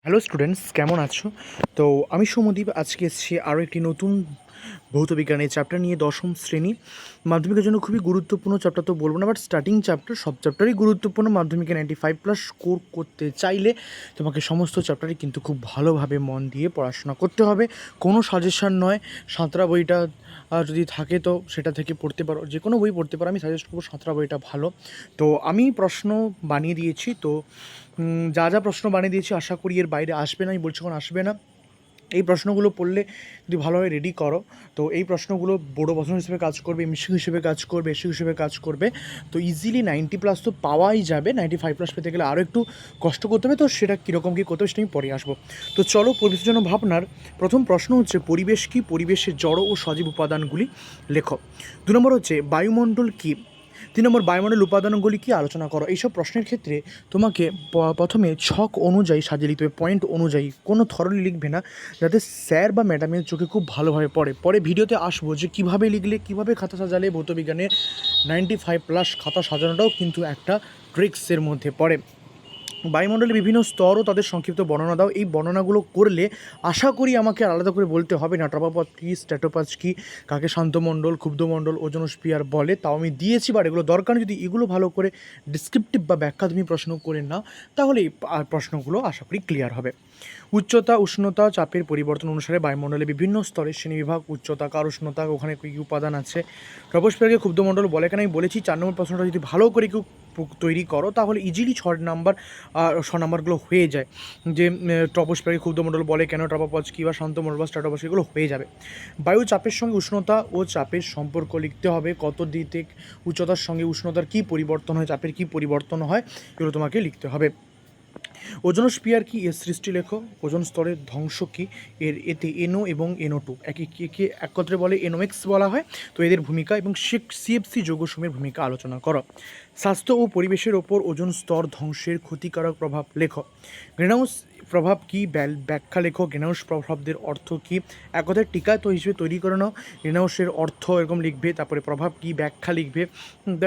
Hello students, কেমন আছো? তো আমি সৌম্যদীপ আজকে এসেছি আরও একটি নতুন ভৌতবিজ্ঞানের চ্যাপ্টার নিয়ে। দশম শ্রেণী মাধ্যমিকের জন্য খুবই গুরুত্বপূর্ণ চ্যাপ্টার তো বলবো না, বাট স্টার্টিং চ্যাপ্টার, সব চ্যাপ্টারই গুরুত্বপূর্ণ। মাধ্যমিকে 95+ স্কোর করতে চাইলে তোমাকে সমস্ত চ্যাপ্টারই কিন্তু খুব ভালোভাবে মন দিয়ে পড়াশোনা করতে হবে। কোনো সাজেশান নয়। সাঁতরা বইটা যদি থাকে তো সেটা থেকে পড়তে পারো, যে কোনো বই পড়তে পারো। আমি সাজেস্ট করবো সাঁতরা বইটা ভালো। তো আমি প্রশ্ন বানিয়ে দিয়েছি, তো যা যা প্রশ্ন বানিয়ে দিয়েছি আশা করি এর বাইরে আসবে না। আমি বলছি কোনো আসবে না। এই প্রশ্নগুলো পড়লে যদি ভালোভাবে রেডি করো, তো এই প্রশ্নগুলো বোর্ড বছর হিসেবে কাজ করবে, এমসিকিউ হিসেবে কাজ করবে, এসিকিউ হিসেবে কাজ করবে। তো ইজিলি 90+ তো পাওয়াই যাবে। 95+ পেতে গেলে আরও একটু কষ্ট করতে হবে। তো সেটা কীরকম কী করতে হবে সেটা আমি পরে আসবো। তো চলো, পরিবেশের জন্য ভাবনার প্রথম প্রশ্ন হচ্ছে পরিবেশ কী, পরিবেশের জড় ও সজীব উপাদানগুলি লেখো। 2 নম্বর হচ্ছে বায়ুমণ্ডল কী। 3 নম্বর বায়ুমণ্ডল উপাদানগুলি কী আলোচনা করো। এইসব প্রশ্নের ক্ষেত্রে তোমাকে প্রথমে ছক অনুযায়ী সাজিয়ে লিখতে হবে, পয়েন্ট অনুযায়ী। কোনো থরলি লিখবে না, যাতে স্যার বা ম্যাডামের চোখে খুব ভালোভাবে পড়ে। পরে ভিডিওতে আসবো যে কীভাবে লিখলে, কীভাবে খাতা সাজালে ভৌতবিজ্ঞানের 95+ খাতা সাজানোটাও কিন্তু একটা ট্রিক্সের মধ্যে পড়ে। বায়ুমণ্ডলের বিভিন্ন স্তর ও তাদের সংক্ষিপ্ত বর্ণনা দাও। এই বর্ণনাগুলো করলে আশা করি আমাকে আলাদা করে বলতে হবে না ট্রপোপথ কী, স্ট্র্যাটোপথ কী, কাকে শান্তমণ্ডল, ক্ষুব্ধমণ্ডল, ওজোনোস্ফিয়ার বলে, তাও আমি দিয়েছি। বাট এগুলো দরকার নেই। যদি এগুলো ভালো করে ডিসক্রিপটিভ বা ব্যাখ্যা তুমি প্রশ্ন করে নাও, তাহলে এই প্রশ্নগুলো আশা করি ক্লিয়ার হবে। উচ্চতা, উষ্ণতা, চাপের পরিবর্তন অনুসারে বায়ুমণ্ডলে বিভিন্ন স্তরের শ্রেণীবিভাগ। উচ্চতা, কার উষ্ণতা, ওখানে কী কী উপাদান আছে। ট্রপোস্ফিয়ারকে ক্ষুব্ধমণ্ডল বলে কেন আমি বলেছি। 4 নম্বর প্রশ্নটা যদি ভালো করে কেউ তৈরি করো তাহলে ইজিলি 6 নাম্বারগুলো হয়ে যায়। যে ট্রপোস্ফিয়ারকে ক্ষুব্ধমণ্ডল বলে কেন, ট্রপোপথ কী বা শান্তমণ্ডল বা স্ট্র্যাটোপথ, এগুলো হয়ে যাবে। বায়ু চাপের সঙ্গে উষ্ণতা ও চাপের সম্পর্ক লিখতে হবে। কত দিতে উচ্চতার সঙ্গে উষ্ণতার কী পরিবর্তন হয়, চাপের কী পরিবর্তন হয়, এগুলো তোমাকে লিখতে হবে। ওজোনোস্ফিয়ার কি, এর সৃষ্টি লেখো। ওজোন স্তরের ধ্বংস কী, এতে NO এবং NO2 একে একত্রে বলে NOx বলা হয়। তো এদের ভূমিকা এবং CFC যৌগসমূহের ভূমিকা আলোচনা করো। স্বাস্থ্য ও পরিবেশের ওপর ওজোন স্তর ধ্বংসের ক্ষতিকারক প্রভাব লেখো। গ্রিনহাউস প্রভাব কী, ব্যাখ্যা লেখো। গ্রিনহাউস প্রভাবদের অর্থ কী, এক কথায় টিকা তো হিসেবে তৈরি করে নাও। গ্রিনহাউসের অর্থ এরকম লিখবে, তারপরে প্রভাব কী, ব্যাখ্যা লিখবে।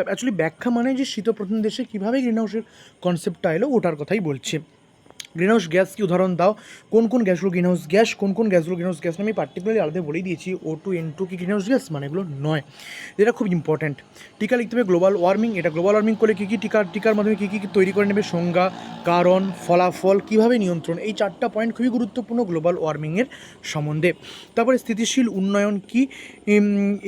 অ্যাকচুয়ালি ব্যাখ্যা মানে যে শীতপ্রধান দেশে কীভাবে গ্রিনহাউসের কনসেপ্টটা এলো ওটার কথাই বলছি। গ্রিনহাউস গ্যাস কি উদাহরণ দাও। কোন কোন গ্যাসগুলো গ্রিনহাউস গ্যাস, কোন কোন গ্যাসগুলো গ্রিনহাউস গ্যাস আমি পার্টিকুলারলি আলাদা বলেই দিয়েছি। O2 N2 কি গ্রিনহাউস গ্যাস, মানে এগুলো নয়। এটা খুব ইম্পর্ট্যান্ট। টিকা লিখতে হবে গ্লোবাল ওয়ার্মিং। এটা গ্লোবাল ওয়ার্মিং করলে কী কী টিকার মাধ্যমে কী কী তৈরি করে নেবে, সংজ্ঞা, কারণ, ফলাফল, কীভাবে নিয়ন্ত্রণ, এই 4টা পয়েন্ট খুবই গুরুত্বপূর্ণ গ্লোবাল ওয়ার্মিংয়ের সম্বন্ধে। তারপরে স্থিতিশীল উন্নয়ন কি,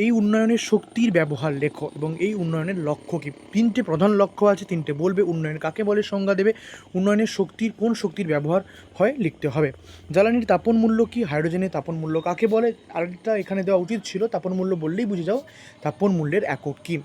এই উন্নয়নের শক্তির ব্যবহার লেখো এবং এই উন্নয়নের লক্ষ্য কী। 3টে প্রধান লক্ষ্য আছে, 3টে বলবে। উন্নয়ন কাকে বলে সংজ্ঞা দেবে, উন্নয়নের কোন শক্তির ব্যবহার হয় লিখতে হবে। জ্বালানির তাপন মূল্য কী, হাইড্রোজেনের তাপন মূল্য কাকে বলে, আরেকটা এখানে দেওয়া উচিত ছিল। তাপন মূল্য বললেই বুঝে যাও তাপন মূল্যের একক কী।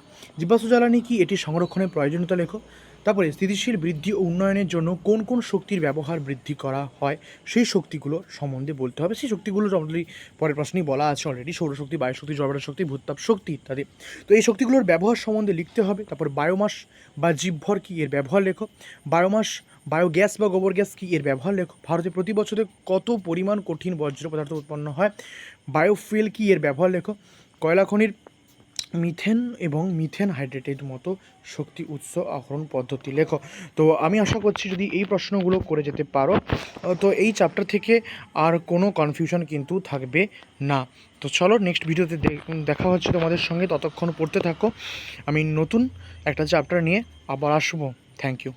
জীবাশ্ম জ্বালানি কী, এটি সংরক্ষণের প্রয়োজনীয়তা লেখো। তারপরে স্থিতিশীল বৃদ্ধি ও উন্নয়নের জন্য কোন কোন শক্তির ব্যবহার বৃদ্ধি করা হয় সেই শক্তিগুলোর সম্বন্ধে বলতে হবে। সেই শক্তিগুলোর অলরেডি পরের প্রশ্নেই বলা আছে অলরেডি, সৌরশক্তি, বায়ুশক্তি, জলবিদ্যুৎ শক্তি, ভূতাপ শক্তি ইত্যাদি। তো এই শক্তিগুলোর ব্যবহার সম্বন্ধে লিখতে হবে। তারপর বায়োমাস বা জীবভর কী, এর ব্যবহার লেখো। বায়োমাস, বায়োগ্যাস বা গোবর গ্যাস কী, এর ব্যবহার লেখো। ভারতে প্রতি বছরে কত পরিমাণ কঠিন বর্জ্য পদার্থ উৎপন্ন হয়। বায়োফুয়েল কী, এর ব্যবহার লেখো। কয়লা খনির মিথেন এবং মিথেন হাইড্রেটের মতো শক্তি উৎস আহরণ পদ্ধতি লেখো। তো আমি আশা করছি যদি এই প্রশ্নগুলো করে যেতে পারো তো এই চ্যাপ্টার থেকে আর কোনো কনফিউশন কিন্তু থাকবে না। তো চলো, নেক্সট ভিডিওতে দেখা হচ্ছে তোমাদের সঙ্গে। ততক্ষণ পড়তে থাকো। আমি নতুন একটা চ্যাপ্টার নিয়ে আবার আসবো। Thank you.